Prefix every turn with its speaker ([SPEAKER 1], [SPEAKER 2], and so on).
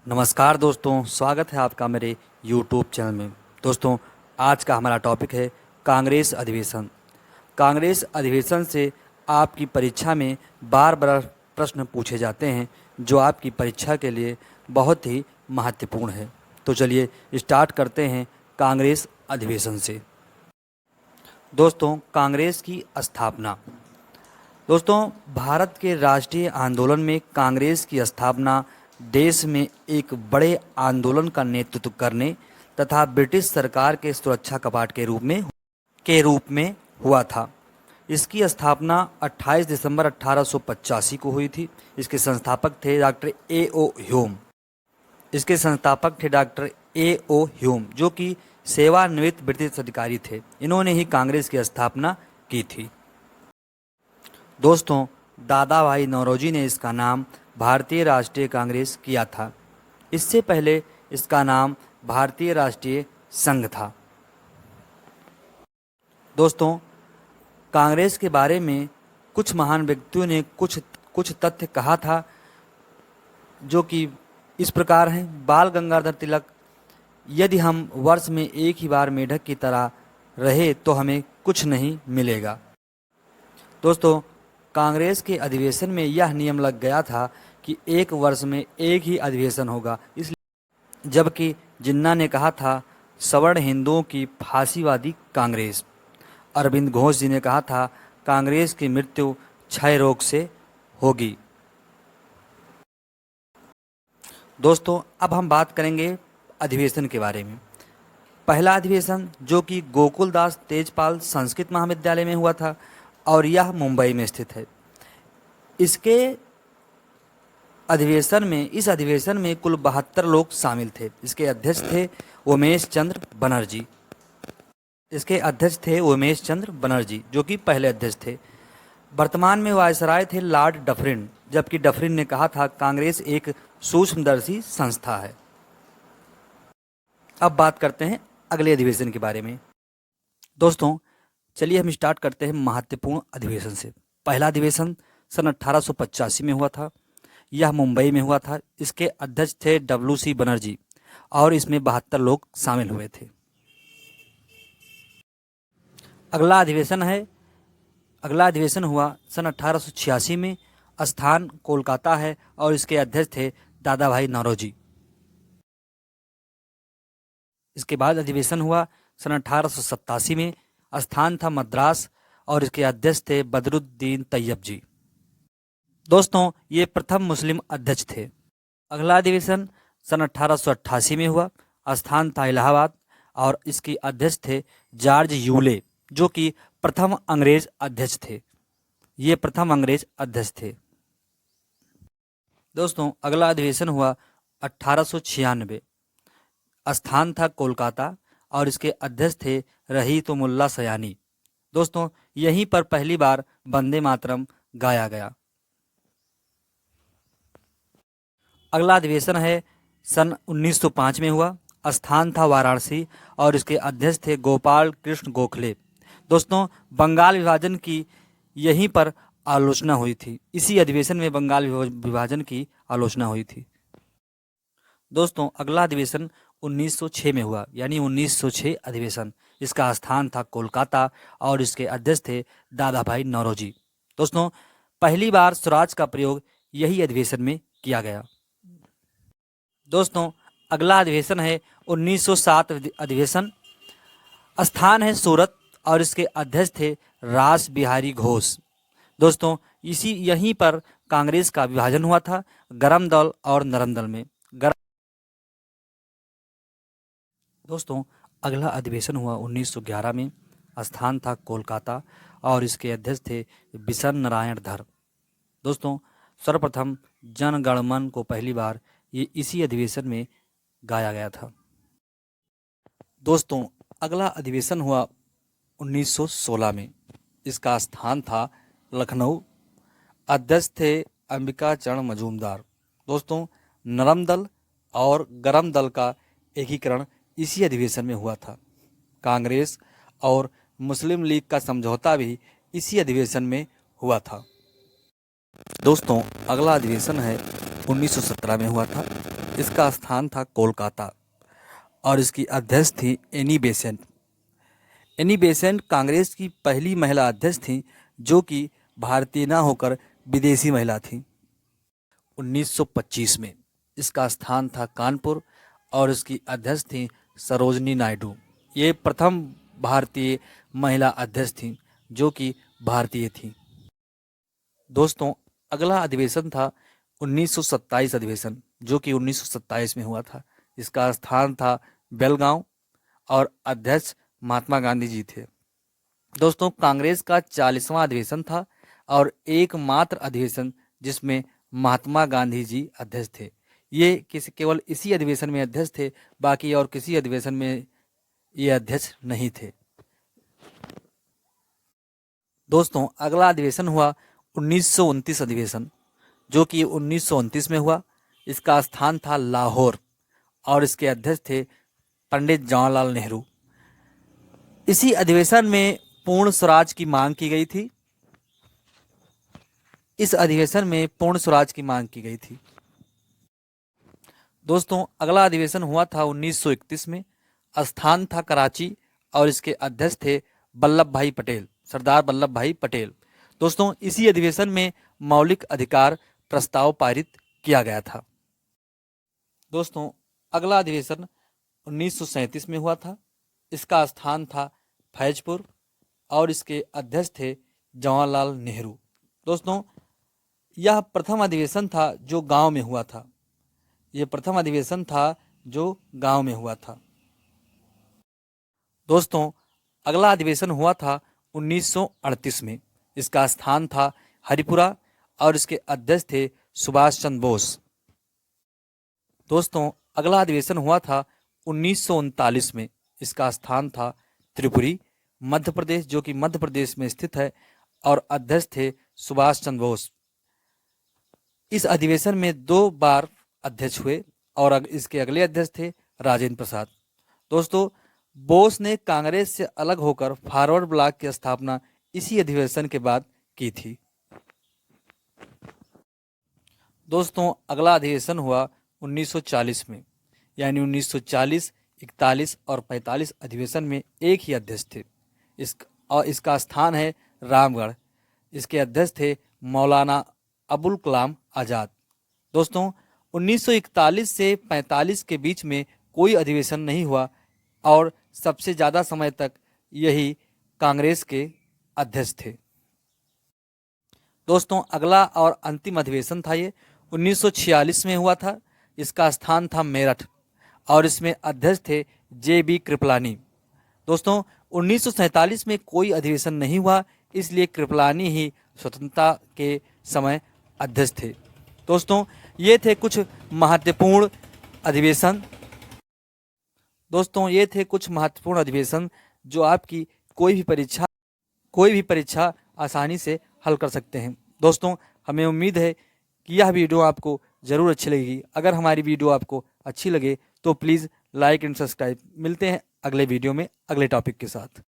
[SPEAKER 1] नमस्कार दोस्तों, स्वागत है आपका मेरे YouTube चैनल में। दोस्तों, आज का हमारा टॉपिक है कांग्रेस अधिवेशन। कांग्रेस अधिवेशन से आपकी परीक्षा में बार बार प्रश्न पूछे जाते हैं जो आपकी परीक्षा के लिए बहुत ही महत्वपूर्ण है। तो चलिए स्टार्ट करते हैं कांग्रेस अधिवेशन से। दोस्तों, कांग्रेस की स्थापना। दोस्तों, भारत के राष्ट्रीय आंदोलन में कांग्रेस की स्थापना देश में एक बड़े आंदोलन का नेतृत्व करने तथा ब्रिटिश सरकार के सुरक्षा कपाट के रूप में हुआ था। इसकी स्थापना 28 दिसंबर 1885 को हुई थी। इसके संस्थापक थे डॉक्टर ए ओ ह्यूम, जो कि सेवानिवृत्त ब्रिटिश अधिकारी थे। इन्होंने ही कांग्रेस की स्थापना की थी। दोस्तों, दादा भाई नौरोजी ने इसका नाम भारतीय राष्ट्रीय कांग्रेस किया था। इससे पहले इसका नाम भारतीय राष्ट्रीय संघ था। दोस्तों, कांग्रेस के बारे में कुछ महान व्यक्तियों ने कुछ तथ्य कहा था जो कि इस प्रकार हैं। बाल गंगाधर तिलक, यदि हम वर्ष में एक ही बार मेढक की तरह रहे तो हमें कुछ नहीं मिलेगा। दोस्तों, कांग्रेस के अधिवेशन में यह नियम लग गया था कि एक वर्ष में एक ही अधिवेशन होगा, इसलिए जबकि जिन्ना ने कहा था सवर्ण हिंदुओं की फांसीवादी कांग्रेस। अरविंद घोष जी ने कहा था कांग्रेस की मृत्यु क्षय रोग से होगी। दोस्तों, अब हम बात करेंगे अधिवेशन के बारे में। पहला अधिवेशन जो कि गोकुलदास तेजपाल संस्कृत महाविद्यालय में हुआ था और यह मुंबई में स्थित है। इस अधिवेशन में कुल 72 लोग शामिल थे। इसके अध्यक्ष थे उमेश चंद्र बनर्जी, जो कि पहले अध्यक्ष थे। वर्तमान में वायसराय थे लॉर्ड डफरिन, जबकि डफरिन ने कहा था कांग्रेस एक सूक्ष्मदर्शी संस्था है। अब बात करते हैं अगले अधिवेशन के बारे में। दोस्तों, चलिए हम स्टार्ट करते हैं महत्वपूर्ण अधिवेशन से। पहला अधिवेशन सन 1885 में हुआ था। यह मुंबई में हुआ था। इसके अध्यक्ष थे WC बनर्जी और इसमें 72 लोग शामिल हुए थे। अगला अधिवेशन हुआ सन 1886 में। स्थान कोलकाता है और इसके अध्यक्ष थे दादा भाई नौरोजी। इसके बाद अधिवेशन हुआ सन 1887 में। स्थान था मद्रास और इसके अध्यक्ष थे बदरुद्दीन तैयब जी। दोस्तों, ये प्रथम मुस्लिम अध्यक्ष थे। अगला अधिवेशन सन 1888 में हुआ। स्थान था इलाहाबाद और इसके अध्यक्ष थे जॉर्ज यूले, जो कि प्रथम अंग्रेज अध्यक्ष थे। दोस्तों, अगला अधिवेशन हुआ 1896। स्थान था कोलकाता और इसके अध्यक्ष थे रहीतुमुल्लाह सयानी। दोस्तों, यहीं पर पहली बार वंदे मातरम गाया गया। अगला अधिवेशन है सन 1905 में हुआ। स्थान था वाराणसी और इसके अध्यक्ष थे गोपाल कृष्ण गोखले। दोस्तों, बंगाल विभाजन की यहीं पर आलोचना हुई थी। इसी अधिवेशन में बंगाल विभाजन की आलोचना हुई थी। दोस्तों, अगला अधिवेशन 1906 में हुआ, यानी 1906 अधिवेशन। इसका स्थान था कोलकाता और इसके अध्यक्ष थे दादा भाई नौरोजी। दोस्तों, पहली बार स्वराज का प्रयोग यही अधिवेशन में किया गया। दोस्तों, अगला अधिवेशन है 1907 अधिवेशन। स्थान है सूरत और इसके अध्यक्ष थे रास बिहारी घोष। दोस्तों, यहीं पर कांग्रेस का विभाजन हुआ था गरम दल और नरम दल में। दोस्तों, अगला अधिवेशन हुआ 1911 में। स्थान था कोलकाता और इसके अध्यक्ष थे बिशन नारायण धर। दोस्तों, सर्वप्रथम जन गण मन को पहली बार ये इसी अधिवेशन में गाया गया था। दोस्तों, अगला अधिवेशन हुआ 1916 में। इसका स्थान था लखनऊ। अध्यक्ष थे अंबिका चरण मजूमदार। दोस्तों, नरम दल और गरम दल का एकीकरण इसी अधिवेशन में हुआ था। कांग्रेस और मुस्लिम लीग का समझौता भी इसी अधिवेशन में हुआ था। दोस्तों, अगला अधिवेशन है 1917 में हुआ था। इसका स्थान था कोलकाता और इसकी अध्यक्ष थी Annie Besant. Annie Besant Congress की पहली महिला अध्यक्ष थी जो कि भारतीय न होकर विदेशी महिला थी। 1925 में इसका स्थान था कानपुर और इसकी अध्यक्ष थी सरोजनी नायडू। ये प्रथम भारतीय महिला अध्यक्ष थी जो कि भारतीय थी। दोस्तों, अगला अधिवेशन था 1927 अधिवेशन, जो कि 1927 में हुआ था। इसका स्थान था बेलगांव और अध्यक्ष महात्मा गांधी जी थे। दोस्तों, कांग्रेस का 40वां अधिवेशन था और एकमात्र अधिवेशन जिसमें महात्मा गांधी जी अध्यक्ष थे। ये केवल इसी अधिवेशन में अध्यक्ष थे, बाकी और किसी अधिवेशन में ये अध्यक्ष नहीं थे। दोस्तों, अगला अधिवेशन हुआ 1929 अधिवेशन, जो कि 1929 में हुआ। इसका स्थान था लाहौर और इसके अध्यक्ष थे पंडित जवाहरलाल नेहरू। इसी अधिवेशन में पूर्ण स्वराज की मांग की गई थी। इस अधिवेशन में पूर्ण स्वराज की मांग की गई थी। दोस्तों, अगला अधिवेशन हुआ था 1931 में। स्थान था कराची और इसके अध्यक्ष थे वल्लभ भाई पटेल, सरदार वल्लभ भाई पटेल। दोस्तों, इसी अधिवेशन में मौलिक अधिकार प्रस्ताव पारित किया गया था। दोस्तों, अगला अधिवेशन 1937 में हुआ था। इसका स्थान था फैजपुर और इसके अध्यक्ष थे जवाहरलाल नेहरू। दोस्तों, यह प्रथम अधिवेशन था जो गांव में हुआ था। यह प्रथम अधिवेशन था जो गांव में हुआ था। दोस्तों, अगला अधिवेशन हुआ था 1938 में। इसका स्थान था हरिपुरा और इसके अध्यक्ष थे सुभाष चंद्र बोस। दोस्तों, अगला अधिवेशन हुआ था 1939 में। इसका स्थान था त्रिपुरी, मध्य प्रदेश, जो कि मध्य प्रदेश में स्थित है, और अध्यक्ष थे सुभाष चंद्र बोस। इस अधिवेशन में 2 बार अध्यक्ष हुए और इसके अगले अध्यक्ष थे राजेंद्र प्रसाद। दोस्तों, बोस ने कांग्रेस से अलग होकर फॉरवर्ड ब्लॉक की स्थापना इसी अधिवेशन के बाद की थी। दोस्तों, अगला अधिवेशन हुआ 1940 में, यानी 1940, 41 और 45 अधिवेशन में एक ही अध्यक्ष थे। इसका स्थान है रामगढ़। इसके अध्यक्ष थे मौलाना अबुल कलाम आज़ाद। दोस्तों, 1941 से 45 के बीच में कोई अधिवेशन नहीं हुआ और सबसे ज़्यादा समय तक यही कांग्रेस के अध्यक्ष थे। दोस्तों, अगला और अंतिम अधिवेशन था ये 1946 में हुआ था। इसका स्थान था मेरठ और इसमें अध्यक्ष थे JB कृपलानी। दोस्तों, 1947 में कोई अधिवेशन नहीं हुआ, इसलिए कृपलानी ही स्वतंत्रता के समय अध्यक्ष थे। दोस्तों, ये थे कुछ महत्वपूर्ण अधिवेशन। दोस्तों, ये थे कुछ महत्वपूर्ण अधिवेशन जो आपकी कोई भी परीक्षा आसानी से हल कर सकते हैं। दोस्तों, हमें उम्मीद है कि यह वीडियो आपको ज़रूर अच्छी लगेगी। अगर हमारी वीडियो आपको अच्छी लगे तो प्लीज़ लाइक एंड सब्सक्राइब। मिलते हैं अगले वीडियो में अगले टॉपिक के साथ।